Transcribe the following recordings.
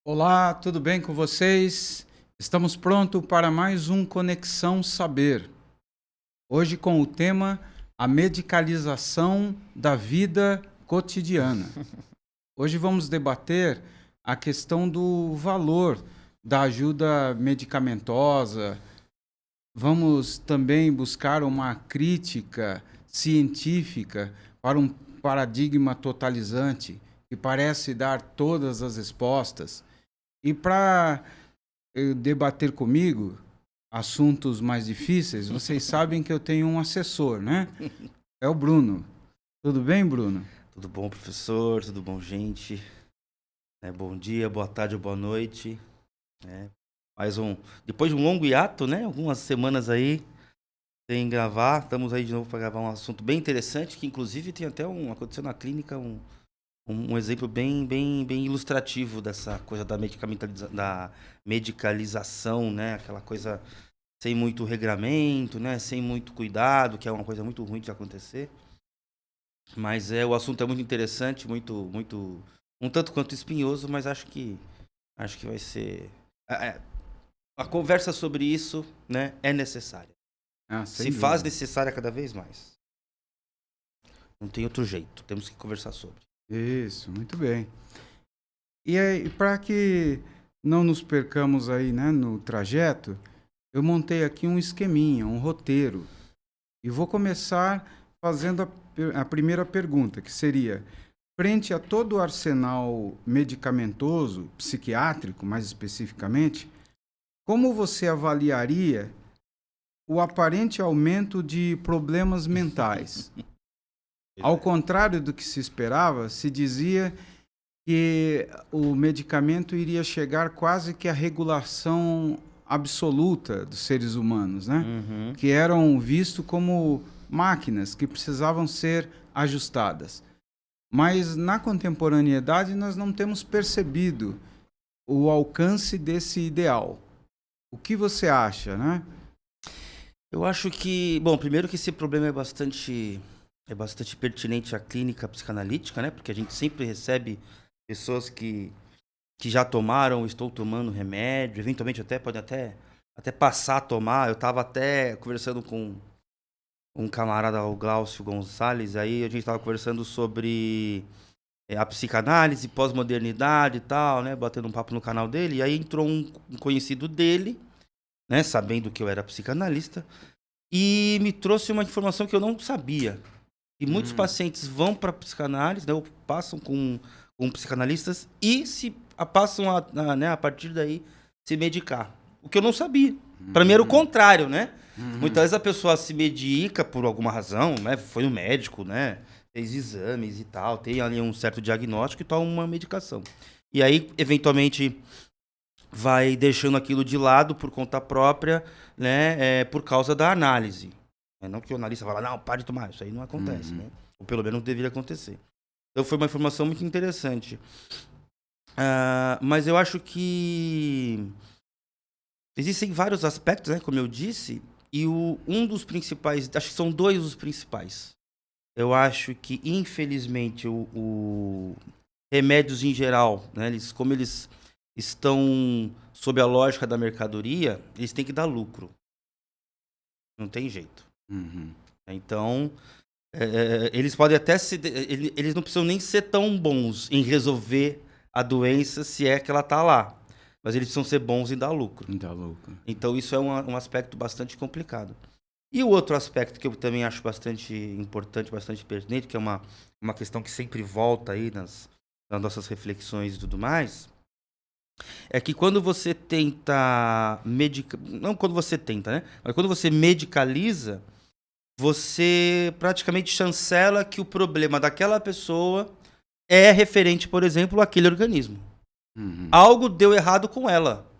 Olá, tudo bem com vocês? Estamos prontos para mais um Conexão Saber. Hoje com o tema a medicalização da vida cotidiana. Hoje vamos debater a questão do valor da ajuda medicamentosa. Vamos também buscar uma crítica científica para um paradigma totalizante que parece dar todas as respostas. E para debater comigo assuntos mais difíceis, vocês sabem que eu tenho um assessor, né? É o Bruno. Tudo bem, Bruno? Tudo bom, professor? Tudo bom, gente? Bom dia, boa tarde ou boa noite. Depois de um longo hiato, né? Algumas semanas aí sem gravar, estamos aí de novo para gravar um assunto bem interessante, que inclusive tem até aconteceu na clínica um exemplo bem ilustrativo dessa coisa da medicalização, né? Aquela coisa sem muito regramento, né? Sem muito cuidado, que é uma coisa muito ruim de acontecer. Mas o assunto é muito interessante, muito um tanto quanto espinhoso, mas acho que vai ser a conversa sobre isso, né, é necessária. Se faz necessária cada vez mais. Não tem outro jeito, temos que conversar sobre. Isso, muito bem. E aí, para que não nos percamos aí, né, no trajeto, eu montei aqui um esqueminha, um roteiro. E vou começar fazendo a primeira pergunta, que seria: frente a todo o arsenal medicamentoso, psiquiátrico, mais especificamente, como você avaliaria o aparente aumento de problemas mentais? Ao contrário do que se esperava, se dizia que o medicamento iria chegar quase que à regulação absoluta dos seres humanos, né? Uhum. Que eram vistos como máquinas que precisavam ser ajustadas. Mas na contemporaneidade nós não temos percebido o alcance desse ideal. O que você acha, né? Eu acho que, bom, primeiro que esse problema é bastante pertinente à clínica psicanalítica, né? Porque a gente sempre recebe pessoas que já tomaram, estão tomando remédio, eventualmente podem até passar a tomar. Eu estava até conversando com um camarada, o Glaucio Gonçalves, aí a gente estava conversando sobre a psicanálise, pós-modernidade e tal, né? Batendo um papo no canal dele, e aí entrou um conhecido dele, né? Sabendo que eu era psicanalista, e me trouxe uma informação que eu não sabia. E muitos pacientes vão para psicanálise, né, ou passam com psicanalistas e passam né, a partir daí se medicar. O que eu não sabia. Para mim era o contrário, né? Muitas vezes a pessoa se medica por alguma razão, né? Foi no médico, né? Fez exames e tal, tem ali um certo diagnóstico e toma uma medicação. E aí, eventualmente, vai deixando aquilo de lado por conta própria, né? Por causa da análise. Não que o analista fala, não, pare de tomar, isso aí não acontece, né? Ou pelo menos não deveria acontecer. Então foi uma informação muito interessante. Mas eu acho que existem vários aspectos, né, como eu disse, e um dos principais, acho que são dois os principais. Eu acho que, infelizmente, o remédios em geral, né, como eles estão sob a lógica da mercadoria, eles têm que dar lucro. Não tem jeito. Então, eles podem até eles não precisam nem ser tão bons em resolver a doença, se é que ela está lá. Mas eles precisam ser bons em dar lucro. Então, isso é um aspecto bastante complicado. E o outro aspecto que eu também acho bastante importante, bastante pertinente, que é uma questão que sempre volta aí nas nossas reflexões e tudo mais, é que quando você tenta não quando você tenta, né? Mas quando você medicaliza, você praticamente chancela que o problema daquela pessoa é referente, por exemplo, àquele organismo. Algo deu errado com ela.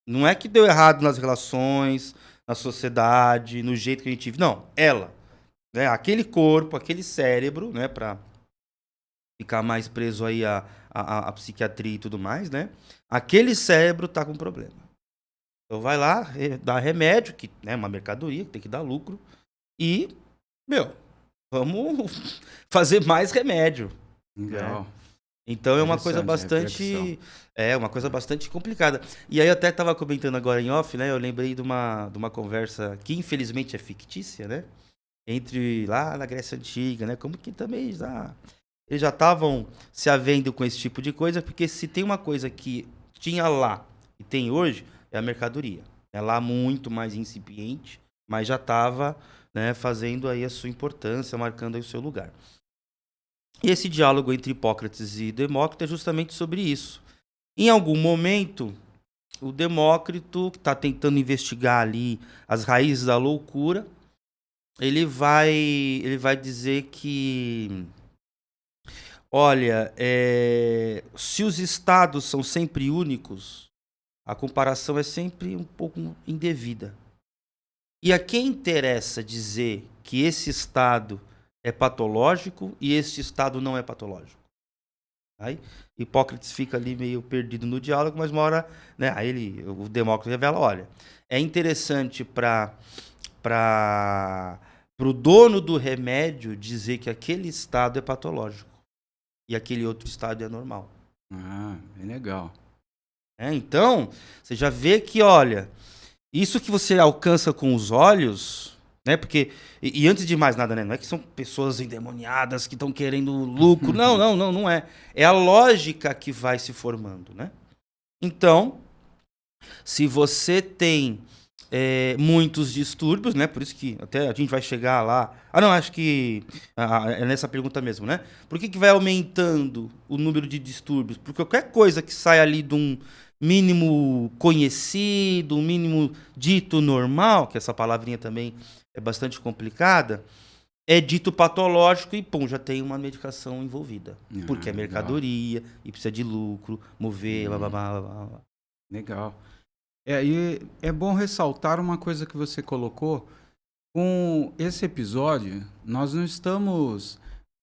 Não é que deu errado nas relações, na sociedade, no jeito que a gente vive. Não, ela. Né? Aquele corpo, aquele cérebro, né? Pra ficar mais preso aí a psiquiatria e tudo mais, né? Aquele cérebro tá com problema. Então vai lá, dá remédio, que é uma mercadoria, que tem que dar lucro, e Meu, vamos fazer mais remédio. Legal. Então é uma coisa Interessante a reflexão. bastante complicada. E aí eu até estava comentando agora em off, né? Eu lembrei de uma conversa que infelizmente é fictícia, né? Entre lá na Grécia Antiga, né? Como que também eles já estavam se havendo com esse tipo de coisa, porque se tem uma coisa que tinha lá e tem hoje, é a mercadoria. É lá muito mais incipiente, mas já estava, né, fazendo aí a sua importância, marcando aí o seu lugar. E esse diálogo entre Hipócrates e Demócrito é justamente sobre isso. Em algum momento, o Demócrito, que está tentando investigar ali as raízes da loucura, ele vai dizer que, olha, se os estados são sempre únicos, a comparação é sempre um pouco indevida. E a quem interessa dizer que esse estado é patológico e esse estado não é patológico? Aí Hipócrates fica ali meio perdido no diálogo, mas uma hora, né, aí o Demócrito revela, olha, é interessante para o dono do remédio dizer que aquele estado é patológico e aquele outro estado é normal. Ah, bem legal. Então, você já vê que, olha, isso que você alcança com os olhos, né? Porque, e antes de mais nada, né? Não é que são pessoas endemoniadas que estão querendo lucro. Não, não, não, não é. É a lógica que vai se formando, né? Então, se você tem muitos distúrbios, né? Por isso que até a gente vai chegar lá. Ah, não, acho que é nessa pergunta mesmo, né? Por que vai aumentando o número de distúrbios? Porque qualquer coisa que sai ali de um mínimo conhecido, um mínimo dito normal, que essa palavrinha também é bastante complicada, é dito patológico e, pum, já tem uma medicação envolvida. Porque é Legal. mercadoria e precisa de lucro, mover, blá, blá, blá, blá, blá. Legal. E é bom ressaltar uma coisa que você colocou. Com esse episódio, nós não estamos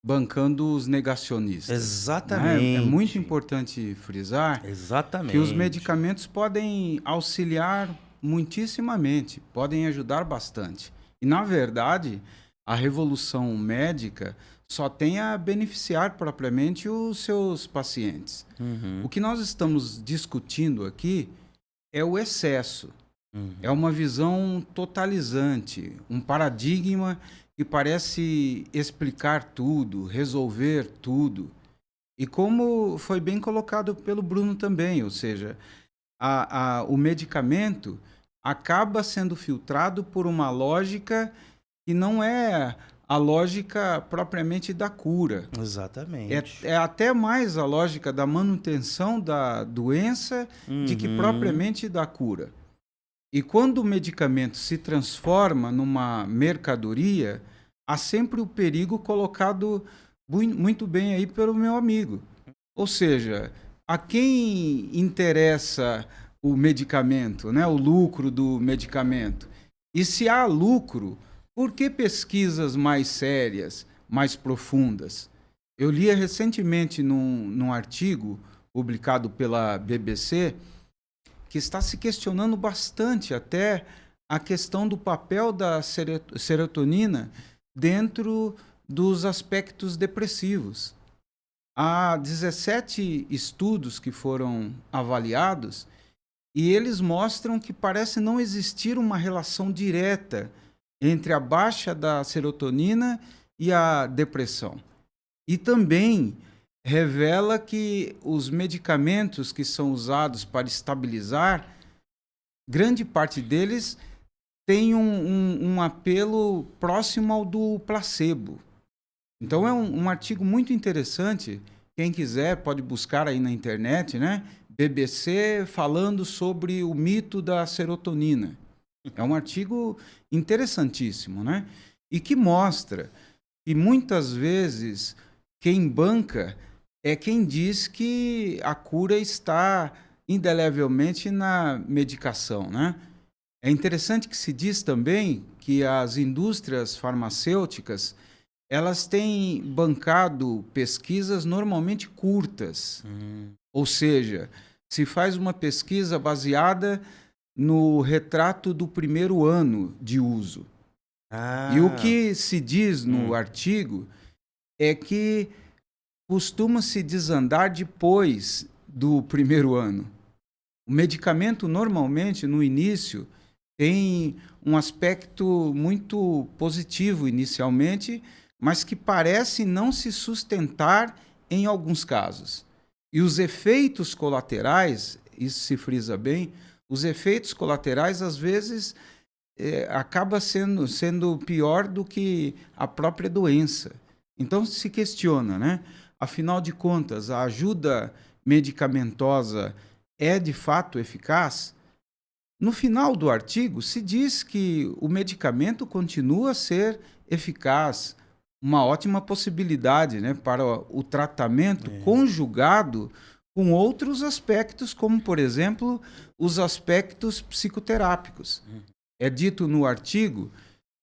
bancando os negacionistas. Né? É muito Exatamente. importante frisar que os Exatamente. medicamentos podem auxiliar muitíssimamente, podem ajudar bastante. E, na verdade, a revolução médica só tem a beneficiar propriamente os seus pacientes. Uhum, O que nós estamos discutindo aqui é o excesso. uhum. É uma visão totalizante, um paradigma que parece explicar tudo, resolver tudo. E como foi bem colocado pelo Bruno também, ou seja, o medicamento acaba sendo filtrado por uma lógica que não é a lógica propriamente da cura. Exatamente. É até mais a lógica da manutenção da doença de que Uhum. propriamente da cura. E quando o medicamento se transforma numa mercadoria, há sempre o perigo colocado muito bem aí pelo meu amigo. Ou seja, a quem interessa o medicamento, né? O lucro do medicamento? E se há lucro, por que pesquisas mais sérias, mais profundas? Eu li recentemente num artigo publicado pela BBC que está se questionando bastante até a questão do papel da serotonina dentro dos aspectos depressivos. Há 17 estudos que foram avaliados e eles mostram que parece não existir uma relação direta entre a baixa da serotonina e a depressão. E também revela que os medicamentos que são usados para estabilizar, grande parte deles tem um apelo próximo ao do placebo. Então é um artigo muito interessante. Quem quiser pode buscar aí na internet, né? BBC falando sobre o mito da serotonina. É um artigo interessantíssimo, né? E que mostra que muitas vezes quem banca é quem diz que a cura está indelevelmente na medicação, né? É interessante que se diz também que as indústrias farmacêuticas elas têm bancado pesquisas normalmente curtas. Ou seja, se faz uma pesquisa baseada no retrato do primeiro ano de uso. E o que se diz no artigo é que costuma-se desandar depois do primeiro ano. O medicamento, normalmente, no início, tem um aspecto muito positivo inicialmente, mas que parece não se sustentar em alguns casos. E os efeitos colaterais, isso se frisa bem, os efeitos colaterais, às vezes, acaba sendo pior do que a própria doença. Então, se questiona, né? Afinal de contas, a ajuda medicamentosa é de fato eficaz? No final do artigo, se diz que o medicamento continua a ser eficaz, uma ótima possibilidade, né, para o tratamento conjugado com outros aspectos, como, por exemplo, os aspectos psicoterápicos. É dito no artigo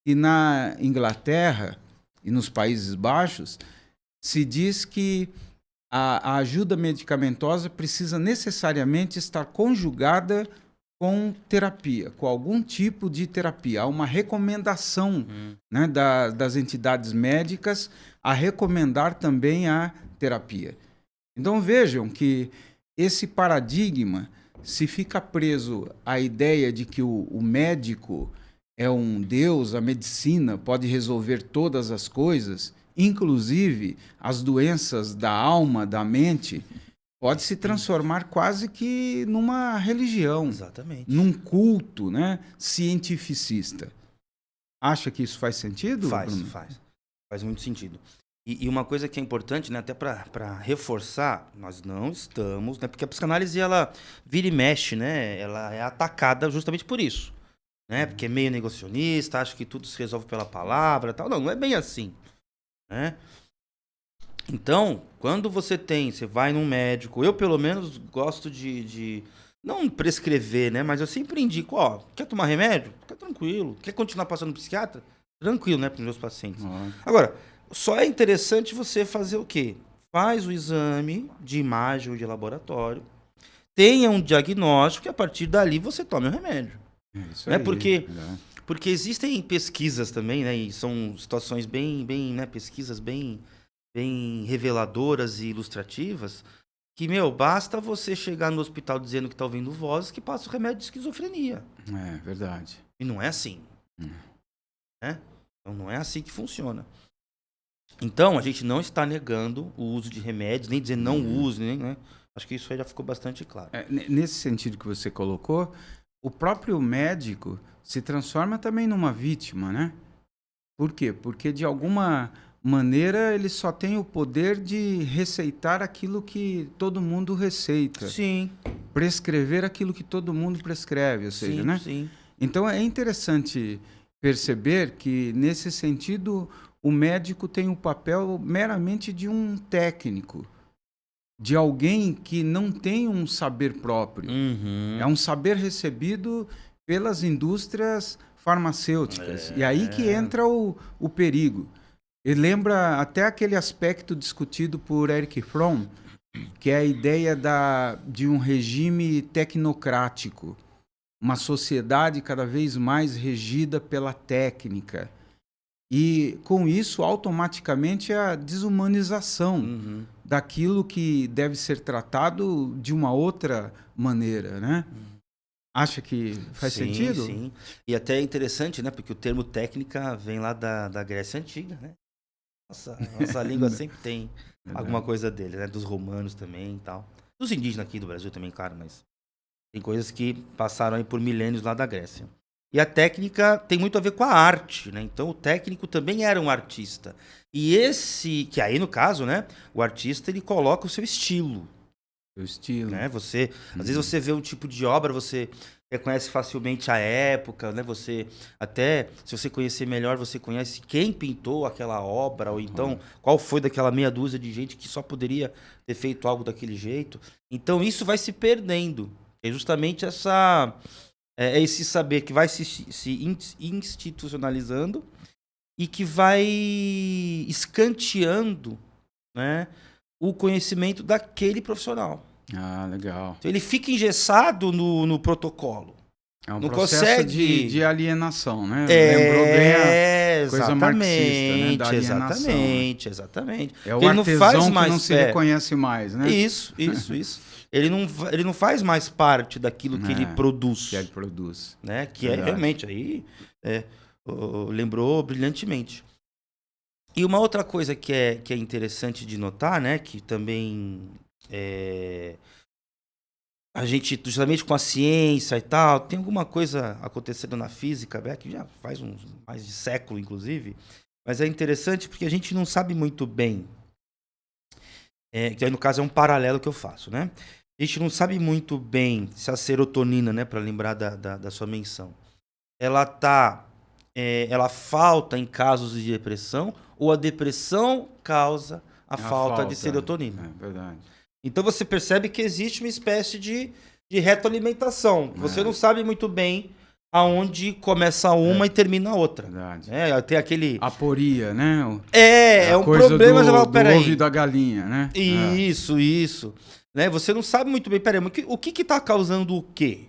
que na Inglaterra e nos Países Baixos se diz que a ajuda medicamentosa precisa necessariamente estar conjugada com terapia, com algum tipo de terapia. Há uma recomendação né, das entidades médicas a recomendar também a terapia. Então vejam que esse paradigma, se fica preso à ideia de que o médico é um deus, a medicina pode resolver todas as coisas, inclusive as doenças da alma, da mente, pode se transformar quase que numa religião. Exatamente. Num culto, né, cientificista. Acha que isso faz sentido, Bruno? Faz muito sentido. E uma coisa que é importante, né, até para reforçar, nós não estamos, né, porque a psicanálise ela vira e mexe, né, ela é atacada justamente por isso, né, porque é meio negacionista, acha que tudo se resolve pela palavra, tal. Não é bem assim, né? Então, quando você vai num médico, eu pelo menos gosto de não prescrever, né, mas eu sempre indico, quer tomar remédio? Fica tranquilo. Quer continuar passando no psiquiatra? Tranquilo, né, para os meus pacientes. Agora, só é interessante você fazer o quê? Faz o exame de imagem ou de laboratório, tenha um diagnóstico e a partir dali você tome o remédio. Isso né? aí. Porque existem pesquisas também, né, e são situações bem, né, pesquisas bem reveladoras e ilustrativas, que, basta você chegar no hospital dizendo que está ouvindo vozes que passa o remédio de esquizofrenia. É verdade. E não é assim. Né? Então não é assim que funciona. Então, a gente não está negando o uso de remédios, nem dizendo não use, né? Acho que isso aí já ficou bastante claro. Nesse sentido que você colocou, o próprio médico se transforma também numa vítima, né? Por quê? Porque, de alguma maneira, ele só tem o poder de receitar aquilo que todo mundo receita. Sim. Prescrever aquilo que todo mundo prescreve, ou seja, sim, né? Sim. Então, é interessante perceber que, nesse sentido, o médico tem o papel meramente de um técnico, de alguém que não tem um saber próprio. É um saber recebido pelas indústrias farmacêuticas. E aí que entra o perigo. Ele lembra até aquele aspecto discutido por Erich Fromm, que é a ideia de um regime tecnocrático, uma sociedade cada vez mais regida pela técnica. E, com isso, automaticamente a desumanização daquilo que deve ser tratado de uma outra maneira, né? Acha que faz sentido? Sim. E até é interessante, né? Porque o termo técnica vem lá da Grécia Antiga, né? Nossa língua sempre tem alguma coisa dele, né? Dos romanos também e tal. Dos indígenas aqui do Brasil também, claro, mas tem coisas que passaram aí por milênios lá da Grécia. E a técnica tem muito a ver com a arte, né? Então o técnico também era um artista. E que aí no caso, né? O artista ele coloca o seu estilo. O estilo. Né? Às vezes você vê um tipo de obra, você reconhece facilmente a época, né? Você até, se você conhecer melhor, você conhece quem pintou aquela obra, ou então qual foi daquela meia dúzia de gente que só poderia ter feito algo daquele jeito. Então isso vai se perdendo. É justamente esse saber que vai se institucionalizando e que vai escanteando, né, o conhecimento daquele profissional. Ah, legal. Então, ele fica engessado no protocolo. É um não processo consegue... de alienação, né? Lembrou bem coisa marxista, né? Da alienação. Exatamente. É o Ele não artesão faz que mais, não se reconhece mais, né? Isso. Ele não faz mais parte daquilo que ele produz. Que ele produz. Né? Que é realmente aí lembrou brilhantemente. E uma outra coisa que é interessante de notar, né? Que também a gente, justamente com a ciência e tal, tem alguma coisa acontecendo na física, que já faz mais de século, inclusive, mas é interessante porque a gente não sabe muito bem, que aí no caso é um paralelo que eu faço, né? A gente não sabe muito bem se a serotonina, né, para lembrar da sua menção, ela falta em casos de depressão ou a depressão causa a falta de serotonina. É verdade. Então você percebe que existe uma espécie de retroalimentação. Você não sabe muito bem aonde começa uma e termina a outra. Verdade. Tem aquele... Aporia, né? É um problema... do ovo da galinha, né? Isso. Né? Você não sabe muito bem, peraí, mas o que está causando o quê?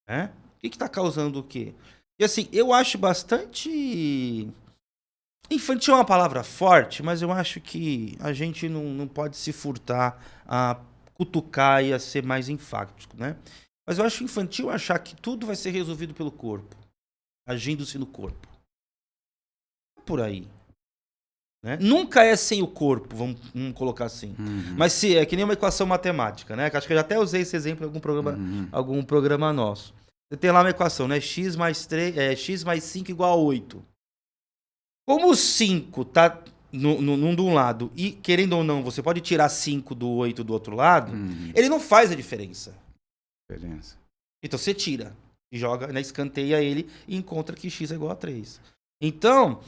O que está causando o quê? E assim, eu acho bastante... Infantil é uma palavra forte, mas eu acho que a gente não pode se furtar a cutucar e a ser mais enfático, né? Mas eu acho infantil achar que tudo vai ser resolvido pelo corpo, agindo-se no corpo. Por aí. Né? Nunca é sem o corpo, vamos colocar assim. Mas se é que nem uma equação matemática, né? Acho que eu já até usei esse exemplo em algum programa nosso. Você tem lá uma equação, né? X mais 5 igual a 8. Como o 5 tá de um lado e, querendo ou não, você pode tirar 5 do 8 do outro lado, ele não faz a diferença. Então você tira e joga, né, escanteia ele e encontra que x é igual a 3. Então,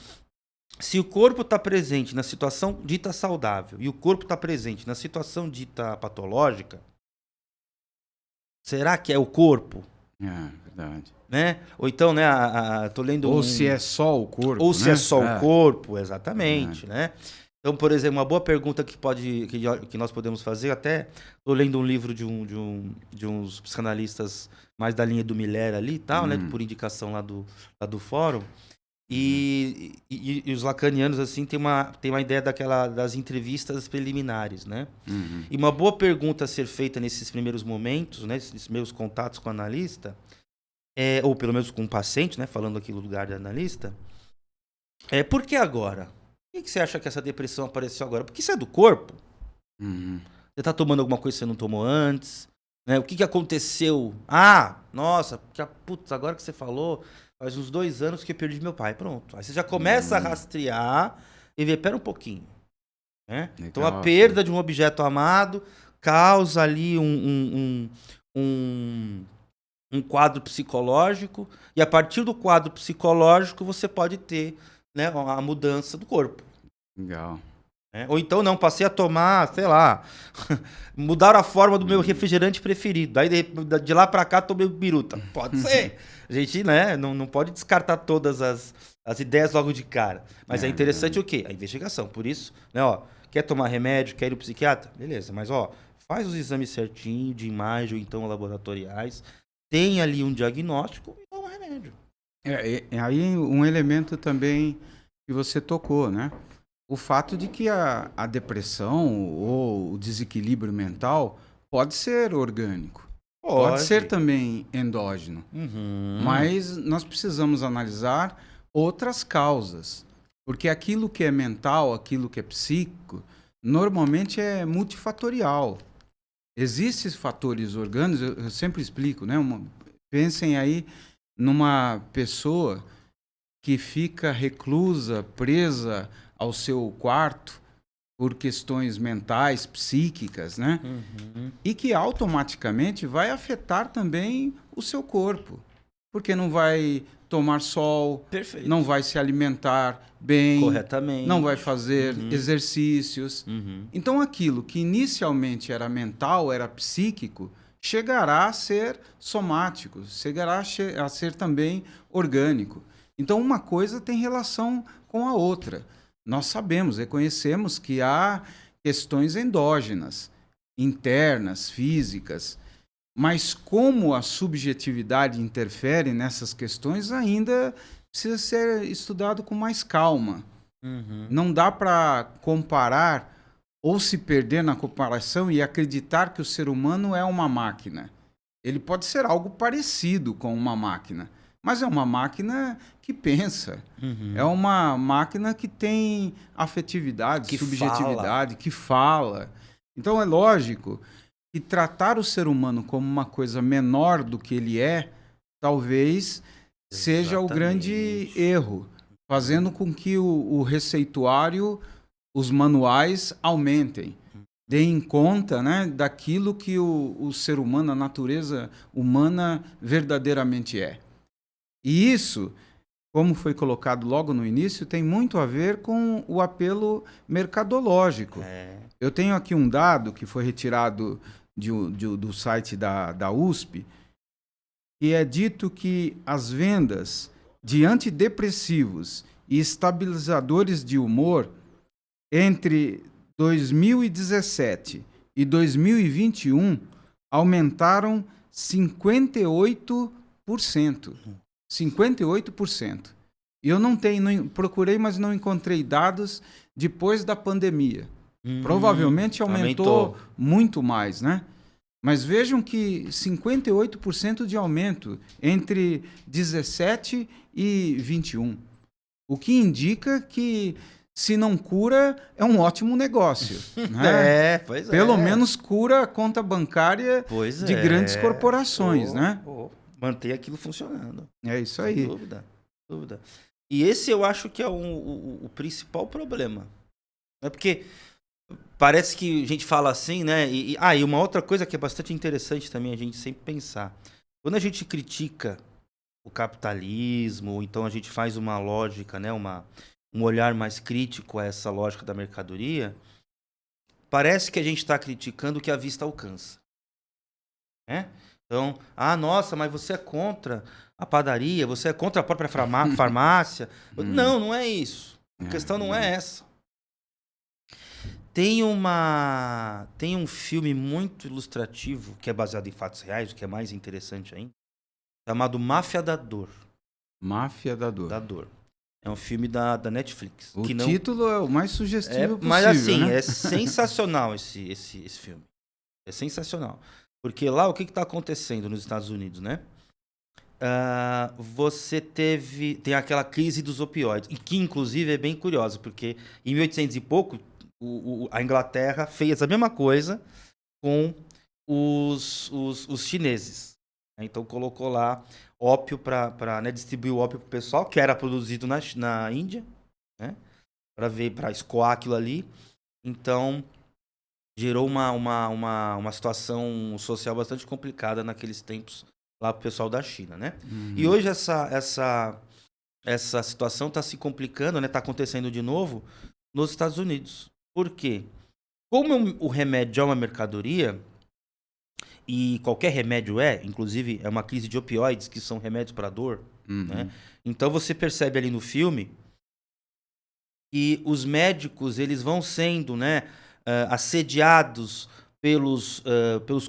se o corpo está presente na situação dita saudável e o corpo está presente na situação dita patológica, será que é o corpo? Verdade. Né? Ou então, né, tô lendo se é só o corpo, ou se é só o corpo, exatamente, né? Então, por exemplo, uma boa pergunta que nós podemos fazer, até tô lendo um livro de uns psicanalistas mais da linha do Miller ali e tal, né, por indicação lá do fórum, e os lacanianos, assim, tem uma ideia das entrevistas preliminares, né? E uma boa pergunta a ser feita nesses primeiros momentos, né, nesses meus contatos com o analista, ou pelo menos com o paciente, né, falando aqui no lugar do analista, por que agora? Por que você acha que essa depressão apareceu agora? Porque isso é do corpo. Você está tomando alguma coisa que você não tomou antes? Né? O que aconteceu? Nossa, putz, agora que você falou, faz uns 2 anos que eu perdi meu pai. Pronto. Aí você já começa a rastrear e ver, pera um pouquinho. Né? Legal, então a perda de um objeto amado causa ali um quadro psicológico, e a partir do quadro psicológico você pode ter, né, a mudança do corpo. Legal. Ou então não, passei a tomar, sei lá, mudaram a forma do meu refrigerante preferido. Aí de lá pra cá tomei biruta. Pode ser. A gente, né, não pode descartar todas as ideias logo de cara. Mas é interessante o quê? A investigação. Por isso, né, quer tomar remédio, quer ir pro psiquiatra? Beleza, mas faz os exames certinho, de imagem ou então laboratoriais. Tem ali um diagnóstico e toma remédio. Aí um elemento também que você tocou, né? O fato de que a depressão ou o desequilíbrio mental pode ser orgânico. Pode ser também endógeno. Mas nós precisamos analisar outras causas. Porque aquilo que é mental, aquilo que é psíquico, normalmente é multifatorial. Existem fatores orgânicos, eu sempre explico, né? Pensem aí numa pessoa que fica reclusa, presa ao seu quarto por questões mentais, psíquicas, né? E que automaticamente vai afetar também o seu corpo. Porque não vai tomar sol, Perfeito, não vai se alimentar bem, corretamente, não vai fazer exercícios. Então aquilo que inicialmente era mental, era psíquico, chegará a ser somático, chegará a ser também orgânico. Então uma coisa tem relação com a outra. Nós sabemos, reconhecemos que há questões endógenas, internas, físicas, mas como a subjetividade interfere nessas questões, ainda precisa ser estudado com mais calma. Uhum. Não dá para comparar ou se perder na comparação e acreditar que o ser humano é uma máquina. Ele pode ser algo parecido com uma máquina, mas é uma máquina que pensa. Uhum. É uma máquina que tem afetividade, Que subjetividade, que fala. Então é lógico que tratar o ser humano como uma coisa menor do que ele é, talvez seja o grande erro, fazendo com que o receituário, os manuais aumentem. Deem conta, né, daquilo que o ser humano, a natureza humana verdadeiramente é. E isso, como foi colocado logo no início, tem muito a ver com o apelo mercadológico. Eu tenho aqui um dado que foi retirado do site da USP, que é dito que as vendas de antidepressivos e estabilizadores de humor entre 2017 e 2021 aumentaram 58%. 58%. E eu procurei, mas não encontrei dados depois da pandemia. Provavelmente aumentou muito mais, né? Mas vejam que 58% de aumento entre 17 e 21. O que indica que, se não cura, é um ótimo negócio. Né? Pois Pelo menos cura a conta bancária de grandes corporações, né? Manter aquilo funcionando. É isso aí. Sem dúvida. E esse eu acho que é o principal problema. É porque parece que a gente fala assim, né? E uma outra coisa que é bastante interessante também a gente sempre pensar. Quando a gente critica o capitalismo, ou então a gente faz uma lógica, né? Um olhar mais crítico a essa lógica da mercadoria, parece que a gente está criticando o que a vista alcança. Né? Então, nossa, mas você é contra a padaria, você é contra a própria farmácia. Não é isso. A questão não é essa. Tem um filme muito ilustrativo, que é baseado em fatos reais, o que é mais interessante ainda, chamado Máfia da Dor. Máfia da Dor. Da Dor. É um filme da Netflix. O título é o mais sugestivo possível, mas assim, né? é sensacional esse filme. É sensacional. Porque lá, o que está acontecendo nos Estados Unidos, né? Você tem aquela crise dos opioides, e que inclusive é bem curiosa, porque em 1800 e pouco, a Inglaterra fez a mesma coisa com os chineses. Então colocou lá ópio para distribuir o ópio para o pessoal, que era produzido na Índia, né? Para escoar aquilo ali. Então gerou uma situação social bastante complicada naqueles tempos lá para o pessoal da China, né? E hoje essa situação está se complicando, né? Está acontecendo de novo nos Estados Unidos. Por quê? Como o remédio é uma mercadoria, e qualquer remédio inclusive é uma crise de opioides, que são remédios para dor, né? Então você percebe ali no filme que os médicos eles vão sendo, né, assediados pelos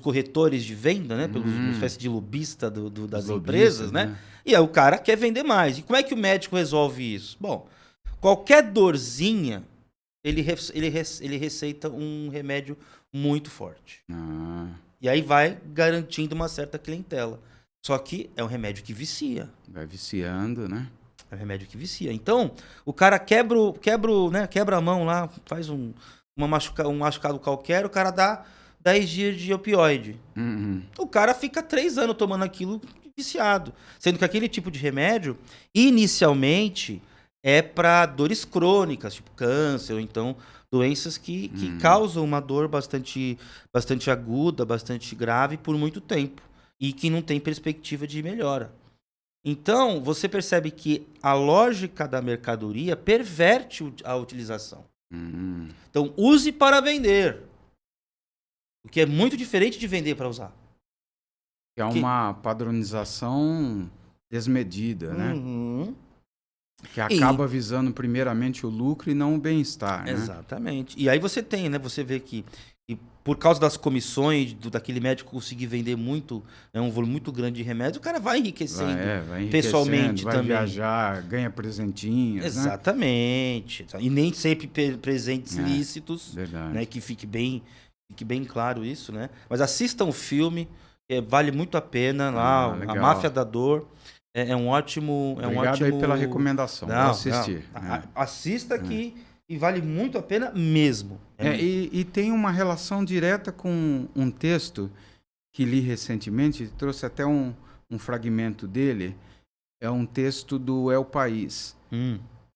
corretores de venda, né? Pelos uma espécie de lobista das empresas, né? E aí o cara quer vender mais. E como é que o médico resolve isso? Bom, qualquer dorzinha, ele receita um remédio muito forte. E aí vai garantindo uma certa clientela. Só que é um remédio que vicia. Vai viciando, né? É um remédio que vicia. Então, o cara quebra a mão lá, faz um machucado qualquer, o cara dá 10 dias de opioide. O cara fica 3 anos tomando aquilo viciado. Sendo que aquele tipo de remédio, inicialmente, é para dores crônicas, tipo câncer, ou então doenças que causam uma dor bastante aguda, bastante grave por muito tempo. E que não tem perspectiva de melhora. Então, você percebe que a lógica da mercadoria perverte a utilização. Então, use para vender. O que é muito diferente de vender para usar. É uma padronização desmedida, né? Que acaba visando primeiramente o lucro e não o bem-estar, né? Exatamente. E aí você tem, né? Você vê que E por causa das comissões, daquele médico conseguir vender muito, um volume muito grande de remédio, o cara vai enriquecendo Vai enriquecendo, pessoalmente vai também. viajar, ganha presentinhos, né? Exatamente. E nem sempre presentes lícitos, Verdade. né? Que fique bem claro isso, né? Mas assistam o filme, vale muito a pena lá, A legal. Máfia da Dor. É um ótimo... Obrigado aí pela recomendação, vou assistir. Assista que e vale muito a pena mesmo. E tem uma relação direta com um texto que li recentemente, trouxe até um fragmento dele, é um texto do El País,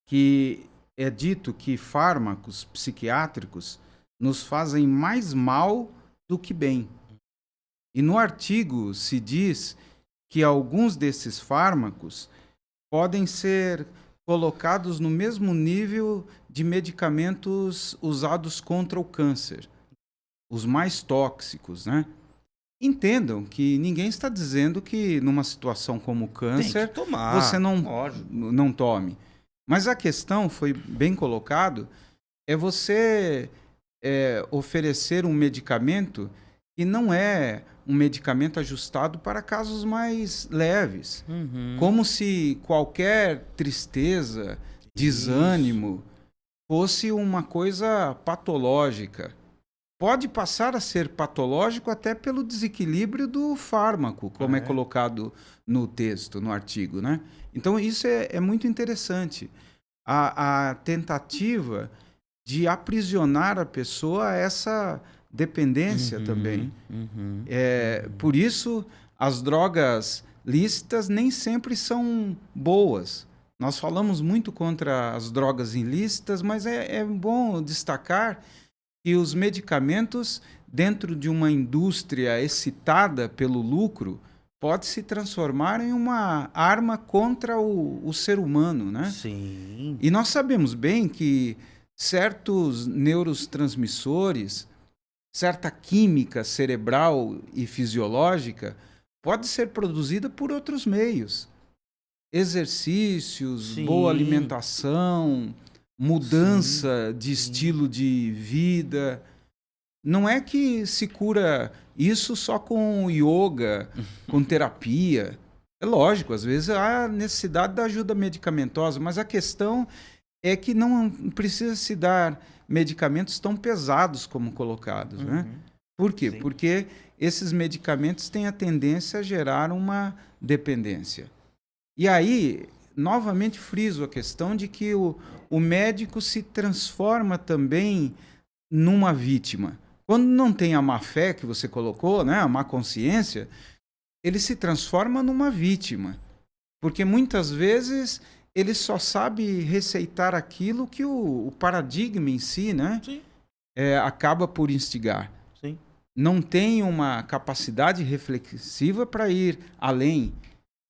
que é dito que fármacos psiquiátricos nos fazem mais mal do que bem. E no artigo se diz que alguns desses fármacos podem ser colocados no mesmo nível de medicamentos usados contra o câncer, os mais tóxicos, né? Entendam que ninguém está dizendo que numa situação como o câncer você não tome. Mas a questão, foi bem colocado, é você oferecer um medicamento que não é um medicamento ajustado para casos mais leves. Como se qualquer tristeza, desânimo, fosse uma coisa patológica. Pode passar a ser patológico até pelo desequilíbrio do fármaco, como é colocado no texto, no artigo, né? Então, isso é muito interessante. A tentativa de aprisionar a pessoa a essa dependência também. Por isso, as drogas lícitas nem sempre são boas. Nós falamos muito contra as drogas ilícitas, mas é bom destacar que os medicamentos, dentro de uma indústria excitada pelo lucro, pode se transformar em uma arma contra o ser humano, né? Sim. E nós sabemos bem que certos neurotransmissores, certa química cerebral e fisiológica pode ser produzida por outros meios. Exercícios, boa alimentação, mudança de estilo de vida. Não é que se cura isso só com yoga, com terapia. É lógico, às vezes há necessidade da ajuda medicamentosa, mas a questão é que não precisa se dar medicamentos tão pesados como colocados, né? Por quê? Porque esses medicamentos têm a tendência a gerar uma dependência. E aí, novamente friso a questão de que o médico se transforma também numa vítima. Quando não tem a má fé que você colocou, né, a má consciência, ele se transforma numa vítima. Porque muitas vezes ele só sabe receitar aquilo que o paradigma em si, né, acaba por instigar. Sim. Não tem uma capacidade reflexiva para ir além.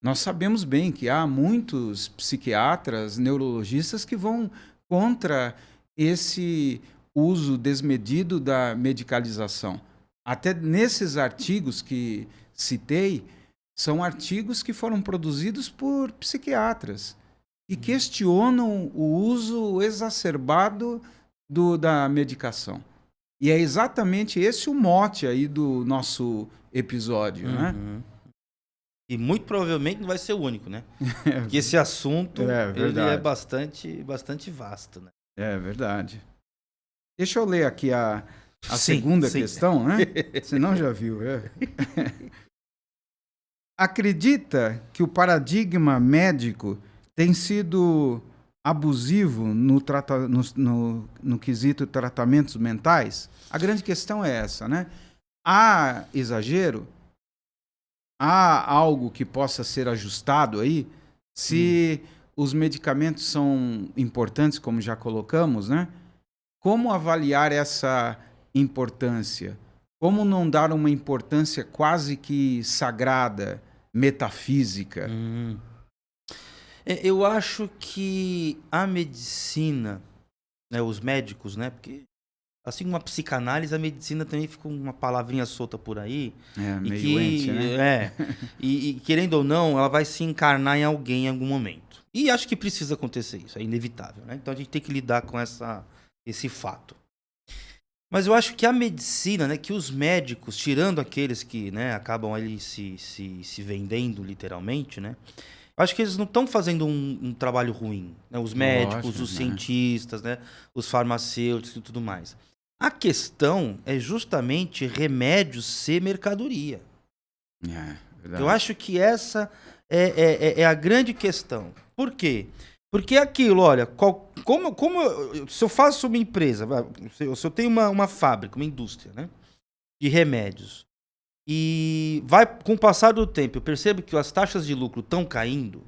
Nós sabemos bem que há muitos psiquiatras, neurologistas que vão contra esse uso desmedido da medicalização. Até nesses artigos que citei, são artigos que foram produzidos por psiquiatras e questionam o uso exacerbado da medicação. E é exatamente esse o mote aí do nosso episódio, né? E muito provavelmente não vai ser o único, né? Porque esse assunto ele é bastante vasto, né? É verdade. Deixa eu ler aqui a segunda questão, né? Você não já viu, Acredita que o paradigma médico tem sido abusivo no quesito tratamentos mentais? A grande questão é essa, né? Há exagero? Há algo que possa ser ajustado aí? Se os medicamentos são importantes, como já colocamos, né? Como avaliar essa importância? Como não dar uma importância quase que sagrada, metafísica? Eu acho que a medicina, né, os médicos, né, porque assim como a psicanálise, a medicina também fica uma palavrinha solta por aí. Meio ente, né? E querendo ou não, ela vai se encarnar em alguém em algum momento. E acho que precisa acontecer isso, é inevitável, né? Então a gente tem que lidar com esse fato. Mas eu acho que a medicina, né, que os médicos, tirando aqueles que, né, acabam ali se vendendo literalmente, né, eu acho que eles não estão fazendo um trabalho ruim, né, os médicos, Lógico, os né? cientistas, né, os farmacêuticos e tudo mais. A questão é justamente remédios ser mercadoria. É, Eu verdade. acho que essa é a grande questão. Por quê? Porque é aquilo, olha, se eu faço uma empresa, se eu tenho uma fábrica, uma indústria, né, de remédios, e vai com o passar do tempo, eu percebo que as taxas de lucro estão caindo,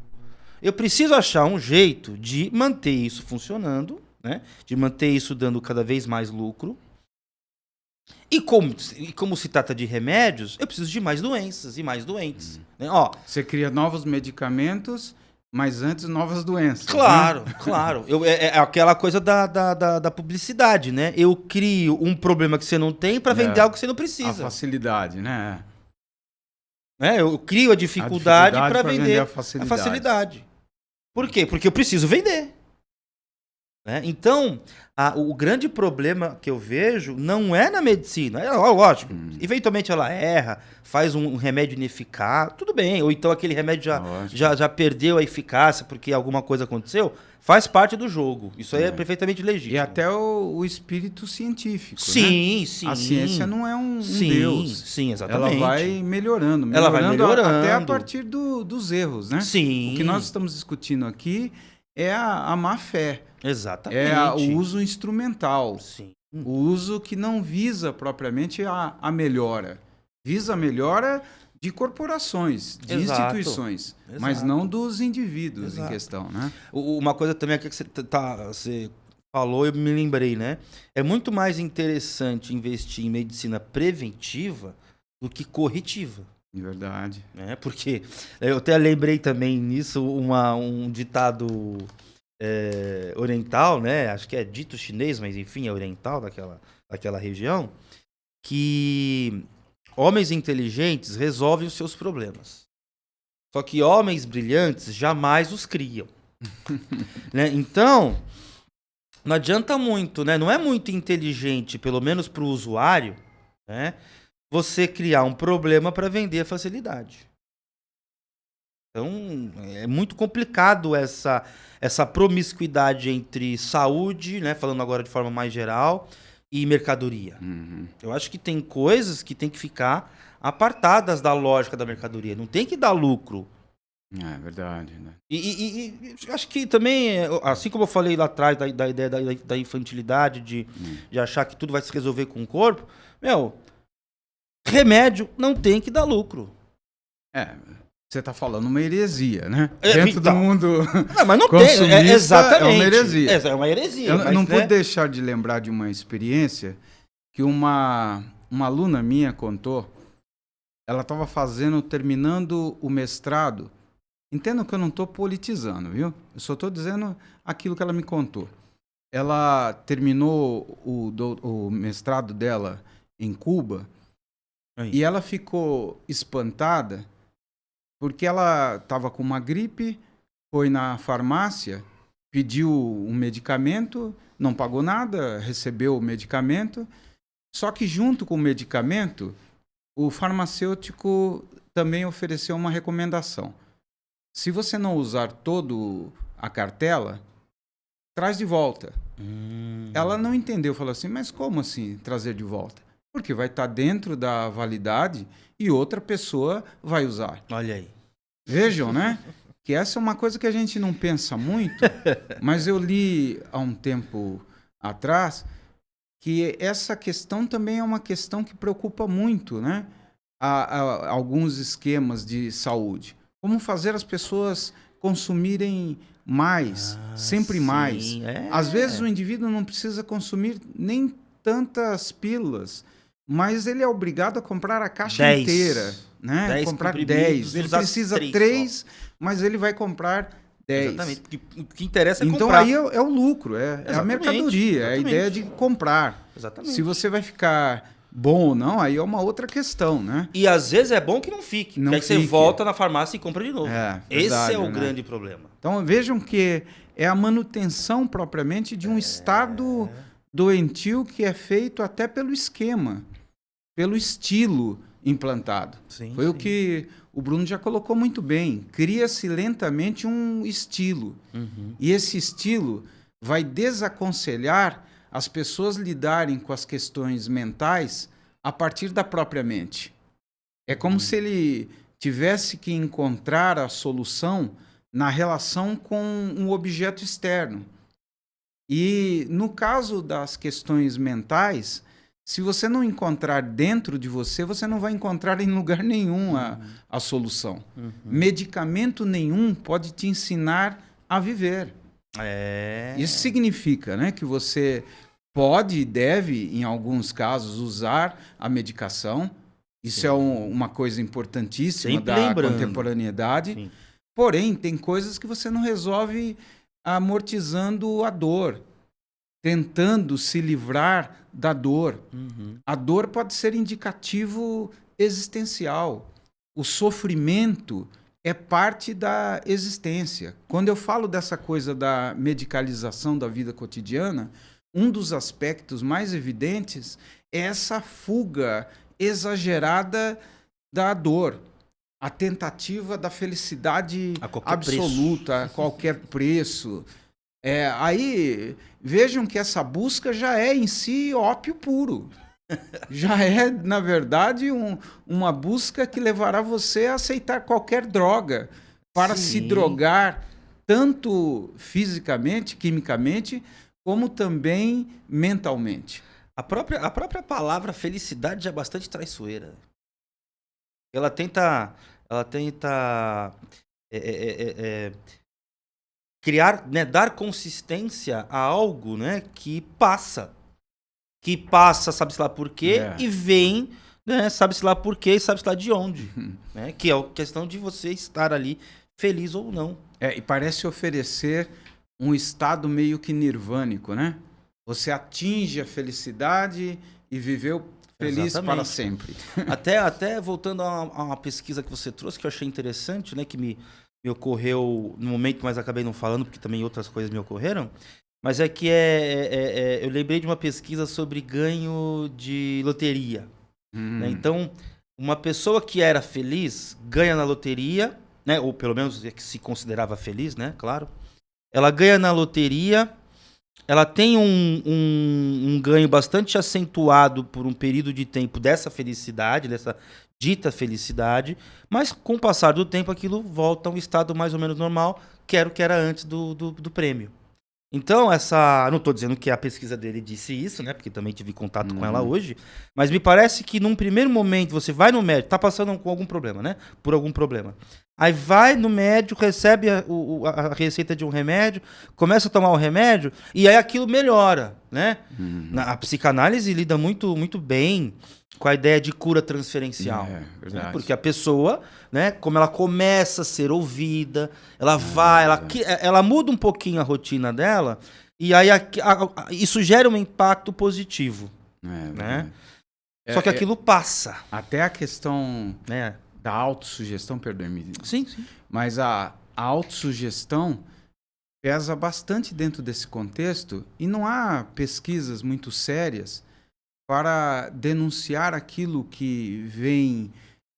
eu preciso achar um jeito de manter isso funcionando, né, de manter isso dando cada vez mais lucro. E como se trata de remédios, eu preciso de mais doenças e mais doentes. Né? Ó, Você cria novos medicamentos, mas antes novas doenças, né? claro, claro. É aquela coisa da publicidade, né? Eu crio um problema que você não tem para vender É, algo que você não a precisa. facilidade, né? Né? Eu crio a A dificuldade dificuldade para para vender vender a a facilidade. facilidade. Por quê? Porque eu preciso vender. Né? Então, o grande problema que eu vejo não é na medicina. É lógico, eventualmente ela erra, faz um remédio ineficaz, tudo bem. Ou então aquele remédio Lógico. já perdeu a eficácia porque alguma coisa aconteceu. Faz parte do jogo. Isso aí é perfeitamente legítimo. E até o espírito científico, né? Sim, sim. A ciência não é um Sim, Deus. sim, Ela exatamente. vai melhorando, Ela vai até a melhorando. partir dos erros, né? Sim. O que nós estamos discutindo aqui é a má fé, Exatamente. o uso instrumental, Sim. o uso que não visa propriamente a melhora. Visa a melhora de corporações, de Exato. instituições, mas Exato. não dos indivíduos em Exato. questão, né? Uma coisa também aqui que você falou, eu me lembrei, né? É muito mais interessante investir em medicina preventiva do que corretiva. De verdade. Né? Porque eu até lembrei também nisso um ditado oriental, né? Acho que é dito chinês, mas enfim, é oriental daquela região, que homens inteligentes resolvem os seus problemas. Só que homens brilhantes jamais os criam. Né? Então, não adianta muito, né? Não é muito inteligente, pelo menos para o usuário, né? Você criar um problema para vender a facilidade. Então, é muito complicado essa promiscuidade entre saúde, né? Falando agora de forma mais geral, e mercadoria. Uhum. Eu acho que tem coisas que tem que ficar apartadas da lógica da mercadoria. Não tem que dar lucro. É verdade, né? E acho que também, assim como eu falei lá atrás da ideia da infantilidade, de achar que tudo vai se resolver com o corpo, remédio não tem que dar lucro. Você está falando uma heresia, né? então, Dentro do mundo não, mas não consumista, tem, exatamente. É uma heresia. É uma heresia. Eu mas, não né? pude deixar de lembrar de uma experiência que uma aluna minha contou. Ela estava terminando o mestrado. Entendo que eu não estou politizando, viu? Eu só estou dizendo aquilo que ela me contou. Ela terminou o mestrado dela em Cuba e ela ficou espantada porque ela estava com uma gripe, foi na farmácia, pediu um medicamento, não pagou nada, recebeu o medicamento, só que junto com o medicamento, o farmacêutico também ofereceu uma recomendação. Se você não usar toda a cartela, traz de volta. Ela não entendeu, falou assim, mas como assim trazer de volta? Porque vai estar dentro da validade e outra pessoa vai usar. Olha aí. Vejam, né? Que essa é uma coisa que a gente não pensa muito, mas eu li há um tempo atrás que essa questão também é uma questão que preocupa muito, né? Há alguns esquemas de saúde. Como fazer as pessoas consumirem mais, sempre sim, mais. Às vezes o indivíduo não precisa consumir nem tantas pílulas, mas ele é obrigado a comprar a caixa 10. inteira. Né? 10 comprar comprimidos, 10. Ele usar precisa 3 3, mas ele vai comprar 10. Exatamente. Porque o que interessa é então comprar. Aí é o lucro, é a Exatamente, mercadoria, é a exatamente. ideia de comprar. Exatamente. Se você vai ficar bom ou não, aí é uma outra questão, né? E às vezes é bom que não fique. Não porque aí você fique. volta na farmácia e compra de novo. Verdade, Esse é o né? grande problema. Então vejam que é a manutenção propriamente de um estado doentio que é feito até pelo esquema, pelo estilo implantado. Sim, Foi o sim. que o Bruno já colocou muito bem. Cria-se lentamente um estilo. Uhum. E esse estilo vai desaconselhar as pessoas lidarem com as questões mentais a partir da própria mente. É como se ele tivesse que encontrar a solução na relação com um objeto externo. E no caso das questões mentais, se você não encontrar dentro de você, você não vai encontrar em lugar nenhum a solução. Medicamento nenhum pode te ensinar a viver. Isso significa, né, que você pode e deve, em alguns casos, usar a medicação. Isso é uma coisa importantíssima Sempre da lembrando. contemporaneidade. Sim. Porém, tem coisas que você não resolve amortizando a dor, tentando se livrar da dor. A dor pode ser indicativo existencial. O sofrimento é parte da existência. Quando eu falo dessa coisa da medicalização da vida cotidiana, um dos aspectos mais evidentes é essa fuga exagerada da dor, a tentativa da felicidade absoluta a qualquer preço. Aí vejam que essa busca já é em si ópio puro. Já é, na verdade, uma busca que levará você a aceitar qualquer droga para se drogar, tanto fisicamente, quimicamente, como também mentalmente. A própria palavra felicidade já é bastante traiçoeira. Ela tenta criar, né, dar consistência a algo, né, que passa, sabe-se lá por quê, e vem, né, sabe-se lá por quê e sabe-se lá de onde, né, que é a questão de você estar ali feliz ou não. E parece oferecer um estado meio que nirvânico, né? Você atinge a felicidade e viveu feliz para sempre. Até voltando a uma pesquisa que você trouxe, que eu achei interessante, né, que me ocorreu no momento, mas acabei não falando, porque também outras coisas me ocorreram, mas é que eu lembrei de uma pesquisa sobre ganho de loteria. Né? Então, uma pessoa que era feliz ganha na loteria, né, ou pelo menos que se considerava feliz, né, claro. Ela ganha na loteria, ela tem um ganho bastante acentuado por um período de tempo dessa felicidade, dessa dita felicidade, mas com o passar do tempo aquilo volta a um estado mais ou menos normal, que era o que era antes do prêmio. Então, não estou dizendo que a pesquisa dele disse isso, né? Porque também tive contato com ela hoje, mas me parece que num primeiro momento você vai no médico, tá passando com algum problema, né? Por algum problema. Aí vai no médico, recebe a receita de um remédio, começa a tomar o remédio e aí aquilo melhora, né? A psicanálise lida muito, muito bem com a ideia de cura transferencial. Verdade. Né? Porque a pessoa, né, como ela começa a ser ouvida, ela ela muda um pouquinho a rotina dela e aí isso gera um impacto positivo. Né? Só que aquilo passa. Até a questão da autossugestão, perdoe-me. Sim. Mas a autossugestão pesa bastante dentro desse contexto e não há pesquisas muito sérias para denunciar aquilo que vem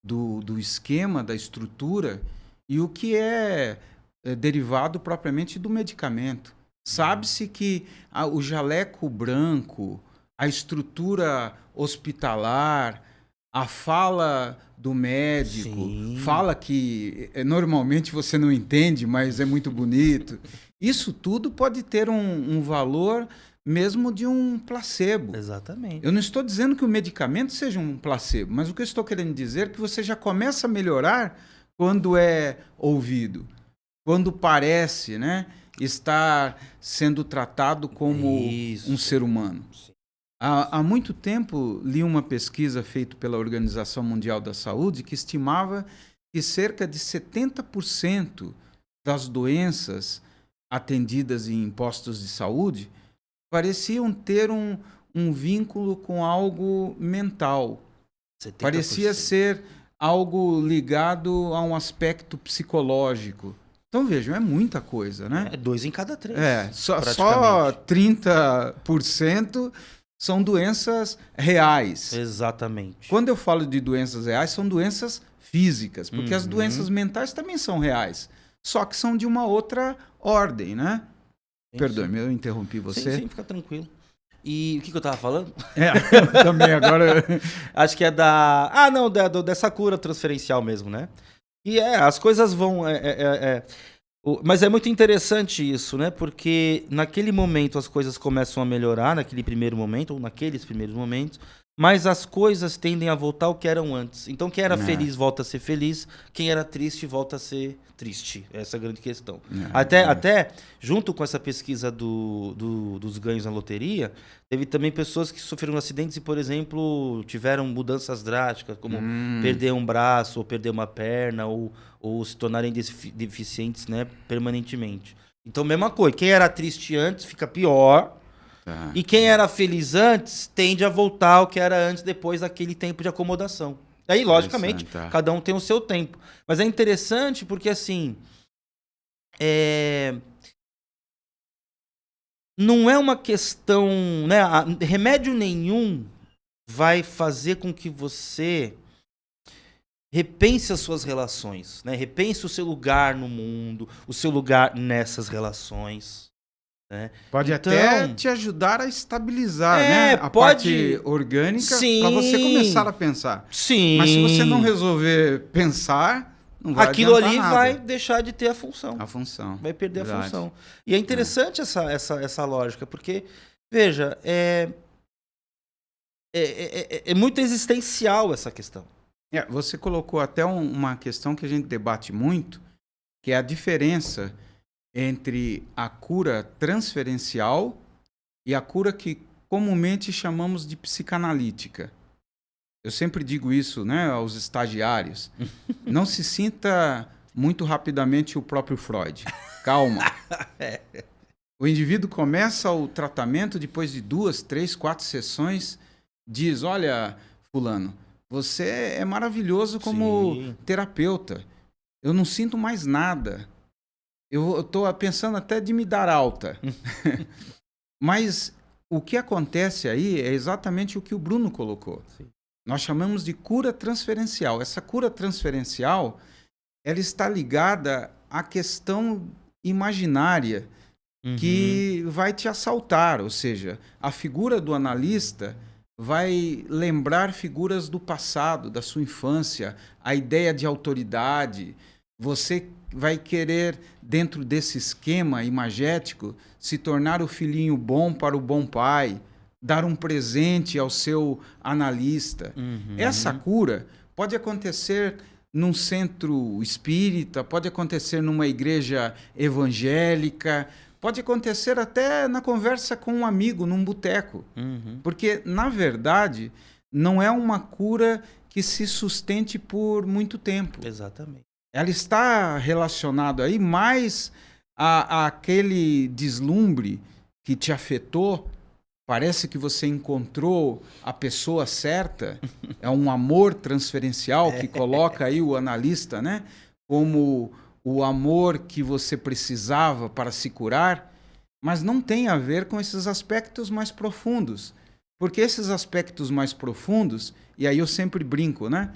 do esquema, da estrutura e o que é derivado propriamente do medicamento. Sabe-se que o jaleco branco, a estrutura hospitalar, a fala do médico, fala que normalmente você não entende, mas é muito bonito. Isso tudo pode ter um valor mesmo de um placebo. Exatamente. Eu não estou dizendo que o medicamento seja um placebo, mas o que eu estou querendo dizer é que você já começa a melhorar quando é ouvido, quando parece, né, estar sendo tratado como um ser humano. Há muito tempo li uma pesquisa feita pela Organização Mundial da Saúde que estimava que cerca de 70% das doenças atendidas em postos de saúde pareciam ter um vínculo com algo mental. 70%. Parecia ser algo ligado a um aspecto psicológico. Então vejam, é muita coisa, né? 2 em cada 3. Só praticamente. 30% são doenças reais. Exatamente. Quando eu falo de doenças reais, são doenças físicas, porque as doenças mentais também são reais, só que são de uma outra ordem, né? Perdoe-me, eu interrompi você. Sim, fica tranquilo. E o que eu tava falando? Também agora... Acho que é dessa cura transferencial mesmo, né? E as coisas vão... Mas é muito interessante isso, né? Porque naquele momento as coisas começam a melhorar, naquele primeiro momento, ou naqueles primeiros momentos, mas as coisas tendem a voltar ao que eram antes. Então quem era feliz volta a ser feliz, quem era triste volta a ser triste. Essa é a grande questão. Até junto com essa pesquisa dos ganhos na loteria, teve também pessoas que sofreram acidentes e, por exemplo, tiveram mudanças drásticas, como perder um braço, ou perder uma perna, ou se tornarem deficientes, né, permanentemente. Então, mesma coisa. Quem era triste antes fica pior. Tá. E quem era feliz antes tende a voltar ao que era antes, depois daquele tempo de acomodação. Aí, logicamente, cada um tem o seu tempo. Mas é interessante porque, assim, não é uma questão, né? Remédio nenhum vai fazer com que você repense as suas relações, né? Repense o seu lugar no mundo, o seu lugar nessas relações. Né? Pode até te ajudar a estabilizar, né? A parte orgânica para você começar a pensar. Sim. Mas se você não resolver pensar, não vai aquilo ali nada. vai deixar de ter a função. A função. Vai perder a função. E é interessante essa lógica, porque, veja, é muito existencial essa questão. Você colocou até uma questão que a gente debate muito, que é a diferença entre a cura transferencial e a cura que comumente chamamos de psicanalítica. Eu sempre digo isso, né, aos estagiários. Não se sinta muito rapidamente o próprio Freud. Calma. O indivíduo começa o tratamento depois de 2, 3, 4 sessões, diz, olha, fulano, você é maravilhoso como terapeuta. Eu não sinto mais nada. Eu estou pensando até de me dar alta. Mas o que acontece aí é exatamente o que o Bruno colocou. Sim. Nós chamamos de cura transferencial. Essa cura transferencial, ela está ligada à questão imaginária que vai te assaltar. Ou seja, a figura do analista vai lembrar figuras do passado, da sua infância, a ideia de autoridade. Você vai querer, dentro desse esquema imagético, se tornar o filhinho bom para o bom pai, dar um presente ao seu analista. Essa cura pode acontecer num centro espírita, pode acontecer numa igreja evangélica, pode acontecer até na conversa com um amigo, num boteco. Porque, na verdade, não é uma cura que se sustente por muito tempo. Exatamente. Ela está relacionada aí mais àquele deslumbre que te afetou. Parece que você encontrou a pessoa certa. É um amor transferencial que coloca aí o analista, né, como o amor que você precisava para se curar, mas não tem a ver com esses aspectos mais profundos. Porque esses aspectos mais profundos, e aí eu sempre brinco, né?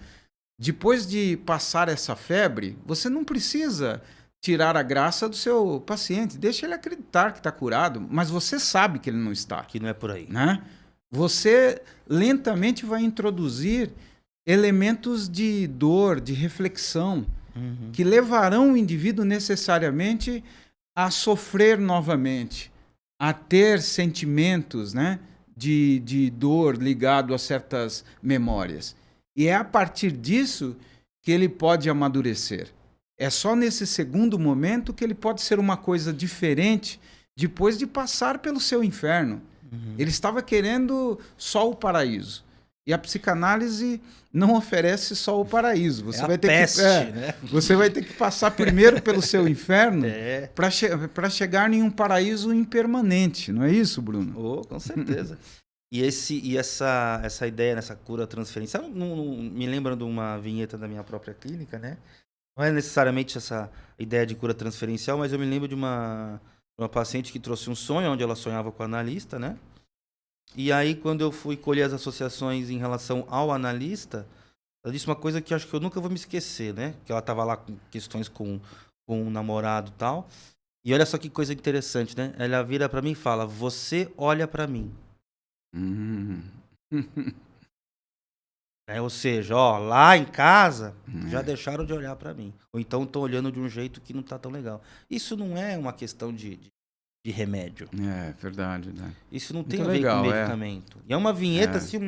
Depois de passar essa febre, você não precisa tirar a graça do seu paciente. Deixa ele acreditar que está curado, mas você sabe que ele não está. Que não é por aí. Né? Você lentamente vai introduzir elementos de dor, de reflexão, que levarão o indivíduo necessariamente a sofrer novamente, a ter sentimentos, né, de dor ligado a certas memórias. E é a partir disso que ele pode amadurecer. É só nesse segundo momento que ele pode ser uma coisa diferente depois de passar pelo seu inferno. Ele estava querendo só o paraíso. E a psicanálise não oferece só o paraíso. Você vai ter peste, né? Você vai ter que passar primeiro pelo seu inferno para chegar em um paraíso impermanente. Não é isso, Bruno? Oh, com certeza. Essa ideia nessa cura transferencial, me lembra de uma vinheta da minha própria clínica, né? Não é necessariamente essa ideia de cura transferencial, mas eu me lembro de uma paciente que trouxe um sonho, onde ela sonhava com o analista, né? E aí, quando eu fui colher as associações em relação ao analista, ela disse uma coisa que eu acho que eu nunca vou me esquecer, né? Que ela estava lá com questões com um namorado e tal. E olha só que coisa interessante, né? Ela vira para mim e fala, você olha para mim. Ou seja, ó, lá em casa já deixaram de olhar para mim. Ou então estão olhando de um jeito que não tá tão legal. Isso não é uma questão de remédio. É verdade, né? Isso não tem Muito a ver legal, com medicamento. E é uma vinheta, assim,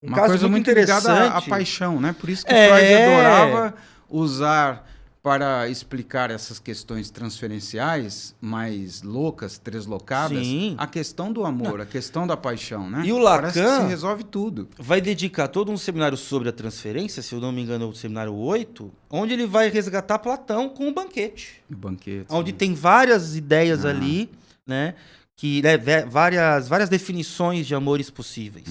uma caso coisa muito interessante. ligada à paixão, né? Por isso que Freud adorava usar para explicar essas questões transferenciais mais loucas, treslocadas, a questão do amor, a questão da paixão, né? E o Lacan parece que se resolve tudo. Vai dedicar todo um seminário sobre a transferência, se eu não me engano, o seminário 8, onde ele vai resgatar Platão com o banquete. O banquete. Onde tem várias ideias ali, né? Que várias definições de amores possíveis.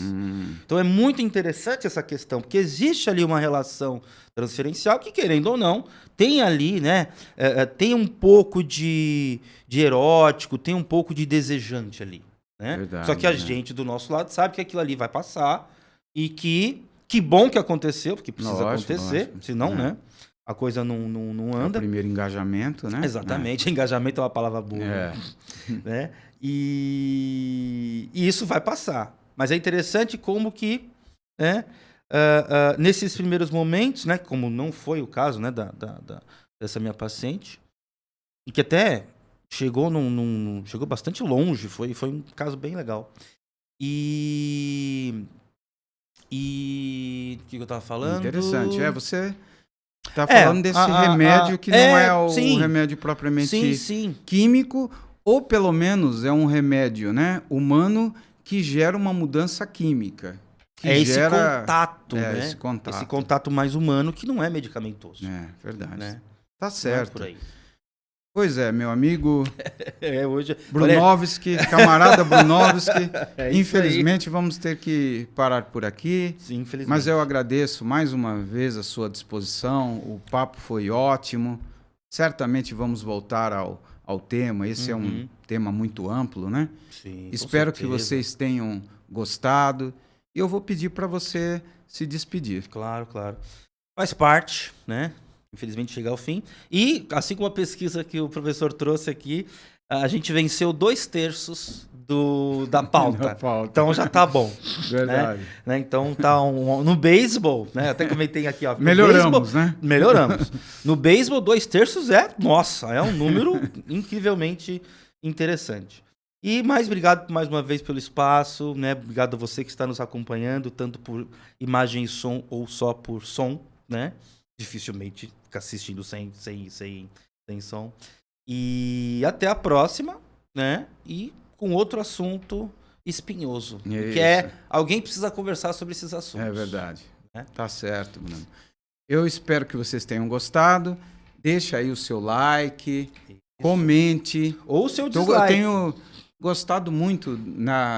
Então é muito interessante essa questão, porque existe ali uma relação transferencial que, querendo ou não, tem ali, né? Tem um pouco de erótico, tem um pouco de desejante ali. Né? Verdade, só que a gente do nosso lado sabe que aquilo ali vai passar e que bom que aconteceu, porque precisa acontecer, senão, né? A coisa não anda. É o primeiro engajamento, né? Exatamente, engajamento é uma palavra boa. Né? E isso vai passar. Mas é interessante como que, né, nesses primeiros momentos, né, como não foi o caso, né, dessa minha paciente, e que até chegou chegou bastante longe, foi um caso bem legal. E o que eu tava falando? Interessante. Você tá falando desse remédio que não é o remédio propriamente químico, ou pelo menos é um remédio, né, humano que gera uma mudança química. Esse contato, né? Esse contato mais humano que não é medicamentoso. É, verdade. Né? Tá certo. Por aí. Pois é, meu amigo hoje... Brunovski, camarada Brunovski. Infelizmente vamos ter que parar por aqui. Sim, infelizmente. Mas eu agradeço mais uma vez a sua disposição. O papo foi ótimo. Certamente vamos voltar ao tema. Esse é um tema muito amplo, né? Sim, espero que vocês tenham gostado. E eu vou pedir para você se despedir. Claro, claro. Faz parte, né? Infelizmente chegar ao fim. E, assim como a pesquisa que o professor trouxe aqui, a gente venceu 2/3 da pauta. Então já tá bom. Verdade. Né? Então tá no beisebol, né? Até comentei aqui, ó. Melhoramos, né? Melhoramos. No beisebol, 2/3 é um número incrivelmente interessante. E obrigado mais uma vez pelo espaço, né? Obrigado a você que está nos acompanhando, tanto por imagem e som ou só por som, né? Dificilmente ficar assistindo sem som. E até a próxima, né? E com outro assunto espinhoso. Isso. Que alguém precisa conversar sobre esses assuntos. É verdade. Tá certo, Bruno. Eu espero que vocês tenham gostado. Deixa aí o seu like, comente. Ou o seu dislike. Eu tenho gostado muito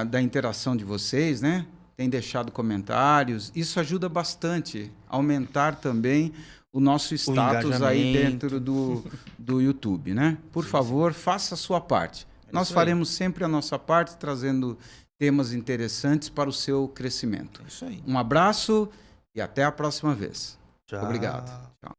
da interação de vocês, né? Tem deixado comentários. Isso ajuda bastante a aumentar também o nosso status aí dentro do YouTube, né? Por favor, faça a sua parte. Nós faremos sempre a nossa parte, trazendo temas interessantes para o seu crescimento. É isso aí. Um abraço e até a próxima vez. Tchau. Obrigado. Tchau.